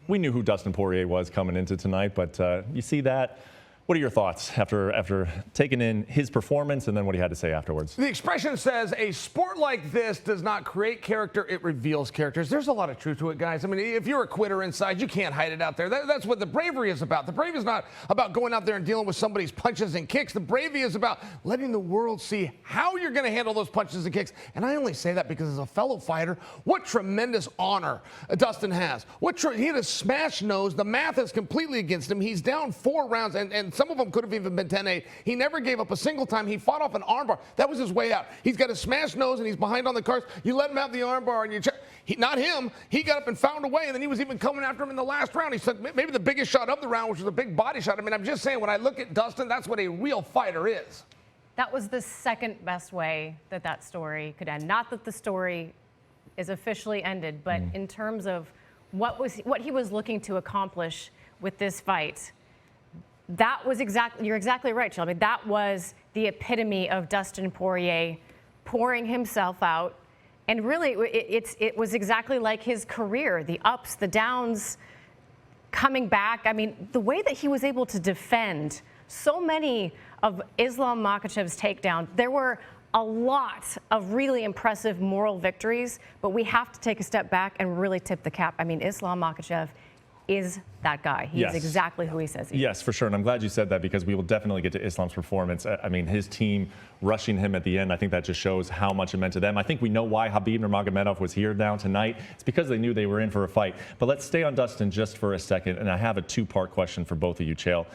we knew who Dustin Poirier was coming into tonight, but you see that. What are your thoughts after taking in his performance and then what he had to say afterwards? The expression says, a sport like this does not create character, it reveals characters. There's a lot of truth to it, guys. I mean, if you're a quitter inside, you can't hide it out there. That's what the bravery is about. The bravery is not about going out there and dealing with somebody's punches and kicks. The bravery is about letting the world see how you're going to handle those punches and kicks. And I only say that because as a fellow fighter, what tremendous honor Dustin has. He had a smashed nose. The math is completely against him. He's down 4 rounds, and some of them could have even been 10-8. He never gave up a single time. He fought off an armbar. That was his way out. He's got a smashed nose, and he's behind on the cards. You let him have the armbar, and you check. Not him. He got up and found a way, and then he was even coming after him in the last round. He said maybe the biggest shot of the round, which was a big body shot. I mean, I'm just saying, when I look at Dustin, that's what a real fighter is. That was the second best way that story could end. Not that the story is officially ended, but in terms of what he was looking to accomplish with this fight. That was you're exactly right, Chael. I mean, that was the epitome of Dustin Poirier pouring himself out. And really, it was exactly like his career, the ups, the downs, coming back. I mean, the way that he was able to defend so many of Islam Makhachev's takedowns, there were a lot of really impressive moral victories, but we have to take a step back and really tip the cap. I mean, Islam Makhachev is that guy. He's exactly who he says he is. Yes, for sure. And I'm glad you said that because we will definitely get to Islam's performance. I mean, his team rushing him at the end, I think that just shows how much it meant to them. I think we know why Khabib Nurmagomedov was here now tonight. It's because they knew they were in for a fight. But let's stay on Dustin just for a second. And I have a 2-part question for both of you, Chael.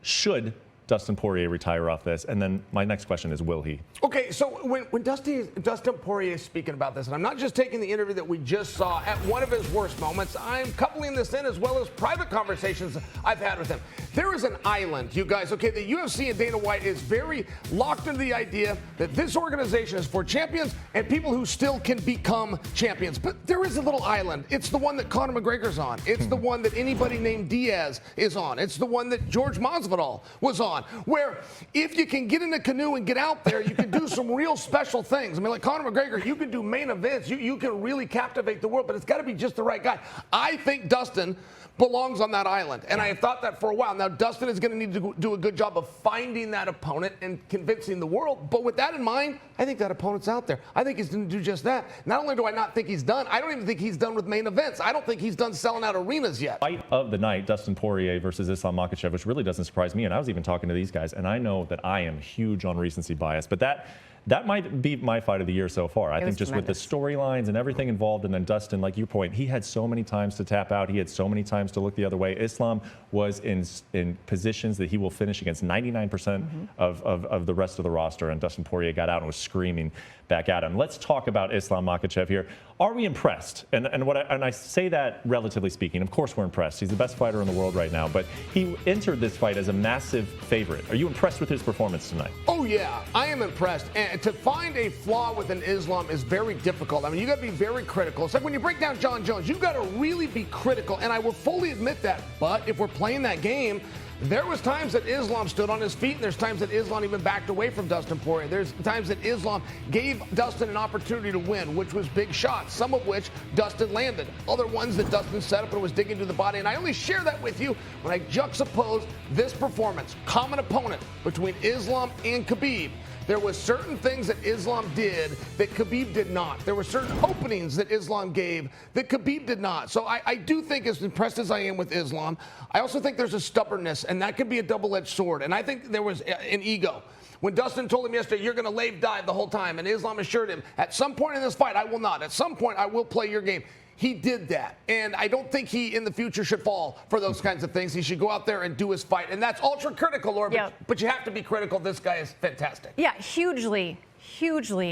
Should Dustin Poirier retire off this? And then my next question is, will he? Okay, so when Dustin Poirier is speaking about this, and I'm not just taking the interview that we just saw at one of his worst moments, I'm coupling this in as well as private conversations I've had with him. There is an island, you guys, okay, the UFC and Dana White is very locked into the idea that this organization is for champions and people who still can become champions. But there is a little island. It's the one that Conor McGregor's on. It's the one that anybody named Diaz is on. It's the one that George Masvidal was on. Where if you can get in a canoe and get out there, you can do some real special things. I mean, like Conor McGregor, you can do main events. You can really captivate the world, but it's got to be just the right guy. I think Dustin belongs on that island, and I have thought that for a while. Now, Dustin is going to need to do a good job of finding that opponent and convincing the world, but with that in mind, I think that opponent's out there. I think he's going to do just that. Not only do I not think he's done, I don't even think he's done with main events. I don't think he's done selling out arenas yet. Fight of the night, Dustin Poirier versus Islam Makhachev, which really doesn't surprise me, and I was even talking to these guys, and I know that I am huge on recency bias, but that might be my fight of the year so far. I think just with the storylines and everything involved, and then Dustin, like your point, he had so many times to tap out. He had so many times to look the other way. Islam was in positions that he will finish against 99% of the rest of the roster, and Dustin Poirier got out and was screaming back at him. Let's talk about Islam Makhachev here. Are we impressed? And I say that relatively speaking. Of course we're impressed. He's the best fighter in the world right now, but he entered this fight as a massive favorite. Are you impressed with his performance tonight? Oh, yeah, I am impressed. And to find a flaw within Islam is very difficult. I mean, you got to be very critical. It's like when you break down John Jones, you've got to really be critical, and I will fully admit that. But if we're playing that game, there was times that Islam stood on his feet, and there's times that Islam even backed away from Dustin Poirier. There's times that Islam gave Dustin an opportunity to win, which was big shots, some of which Dustin landed. Other ones that Dustin set up and was digging to the body. And I only share that with you when I juxtapose this performance, common opponent between Islam and Khabib. There was certain things that Islam did that Khabib did not. There were certain openings that Islam gave that Khabib did not. So I do think, as impressed as I am with Islam, I also think there's a stubbornness, and that could be a double-edged sword. And I think there was an ego. When Dustin told him yesterday, you're going to lave dive the whole time, and Islam assured him, at some point in this fight, I will not. At some point, I will play your game. He did that, and I don't think he in the future should fall for those kinds of things. He should go out there and do his fight, and that's ultra critical, Laura, but you have to be critical. This guy is fantastic. Yeah, hugely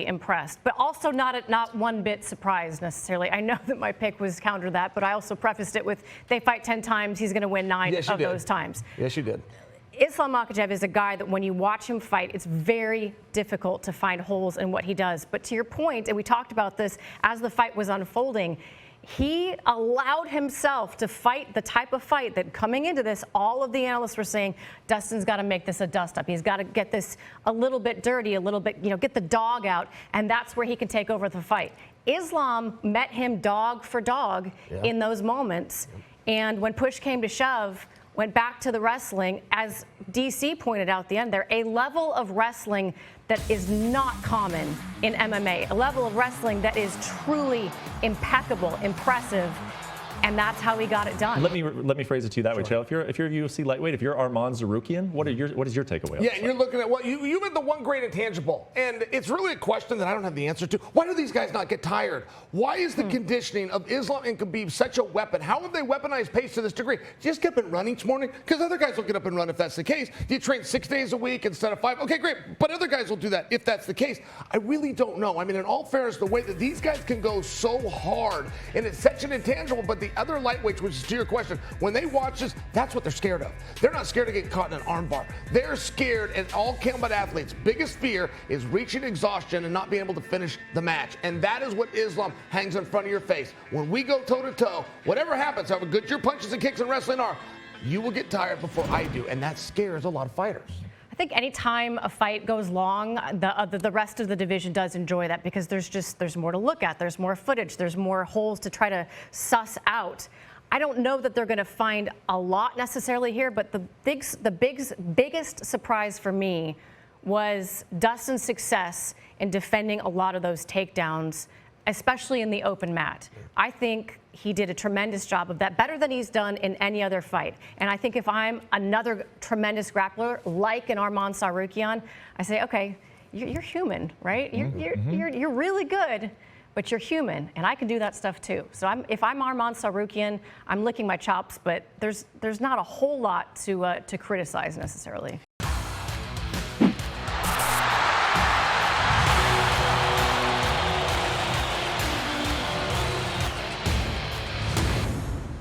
impressed, but also not one bit surprised necessarily. I know that my pick was counter that, but I also prefaced it with they fight 10 times, he's going to win 9 of those times. Yes, you did. Islam Makhachev is a guy that when you watch him fight, it's very difficult to find holes in what he does. But to your point, and we talked about this as the fight was unfolding, he allowed himself to fight the type of fight that coming into this, all of the analysts were saying, Dustin's got to make this a dust-up. He's got to get this a little bit dirty, a little bit, get the dog out, and that's where he can take over the fight. Islam met him dog for dog in those moments. And when push came to shove, went back to the wrestling, as DC pointed out at the end there, a level of wrestling that is not common in MMA, a level of wrestling that is truly impeccable, impressive. And that's how he got it done. Let me phrase it to you that way, Chael. If you're a UFC lightweight, if you're Arman Zarukian, what is your takeaway? Yeah, and you're looking at, well, you had the one great intangible, and it's really a question that I don't have the answer to. Why do these guys not get tired? Why is the conditioning of Islam and Khabib such a weapon? How have they weaponized pace to this degree? Just get up and run each morning? Because other guys will get up and run if that's the case. Do you train 6 days a week instead of 5? Okay, great. But other guys will do that if that's the case. I really don't know. I mean, in all fairness, the way that these guys can go so hard, and it's such an intangible, but the other lightweights, which is to your question, when they watch this, that's what they're scared of. They're not scared of getting caught in an armbar. They're scared, and all combat athletes' biggest fear is reaching exhaustion and not being able to finish the match. And that is what Islam hangs in front of your face. When we go toe-to-toe, whatever happens, however good your punches and kicks in wrestling are, you will get tired before I do, and that scares a lot of fighters. I think anytime a fight goes long, the rest of the division does enjoy that because there's more to look at, there's more footage, there's more holes to try to suss out. I don't know that they're going to find a lot necessarily here, but the biggest surprise for me was Dustin's success in defending a lot of those takedowns, especially in the open mat. I think he did a tremendous job of that, better than he's done in any other fight. And I think if I'm another tremendous grappler like an Arman Tsarukyan, I say, okay, you're human, right? You're really good, but you're human, and I can do that stuff too. So if I'm Arman Tsarukyan, I'm licking my chops, but there's not a whole lot to criticize necessarily.